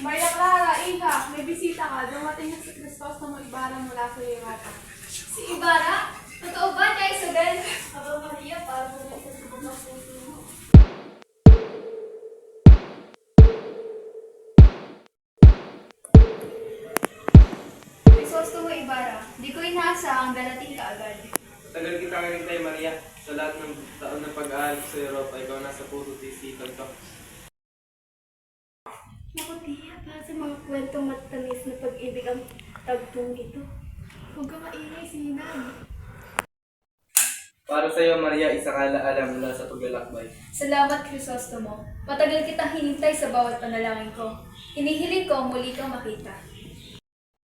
Maria Clara, Iha, may bisita ka. Dumating na si Crisostomo Ibarra mula sa Ibarra. Si Ibarra? Totoo ba niya, Isabel? Aba Maria, para mo na isang subok ng puso mo. Crisostomo Ibarra, di ko inaasahang darating ka agad. Tagal kita nagintay, Maria. Sa lahat ng taon ng pag-aaral sa Europa, ikaw nasa puso tisipan ko. Naku, Tia, para sa mga kwentong matamis na pag-ibig ang tagpong ito. Huwag ka maingay, Sinan. Para sa iyo, Maria, isang alaala mula sa paglalakbay. Salamat, Crisostomo. Matagal kitang hinintay sa bawat panalangin ko. Hinihiling ko muli kang makita.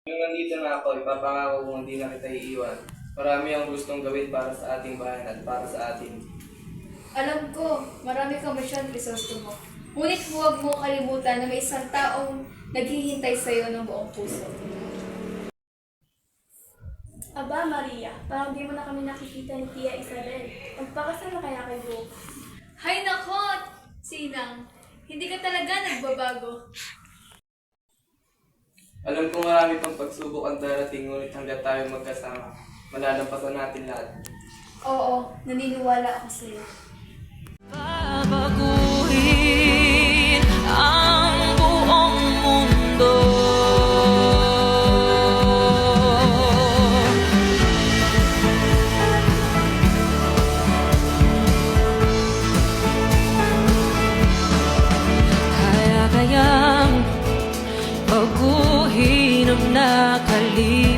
Nung nandito na ako, ipapangako kong hindi na kita iiwan. Marami ang gustong gawin para sa ating bayan at para sa atin. Alam ko, marami kang misyon, Crisostomo. Ngunit huwag mo kalimutan na may isang taong naghihintay sa iyo ng buong puso. Aba, Maria, parang di mo na kami nakikita ni Tia Isabel. Magpakasal na kaya kayo bukas. Hay nako, Sinang. Hindi ka talaga nagbabago. Alam ko marami pang pagsubok ang darating, ngunit hanggang tayo magkasama, malalampasan natin lahat. Oo, naniniwala ako sa iyo. Babaguhin ang buong mundo. Kaya kayang baguhin ang nakalimutan.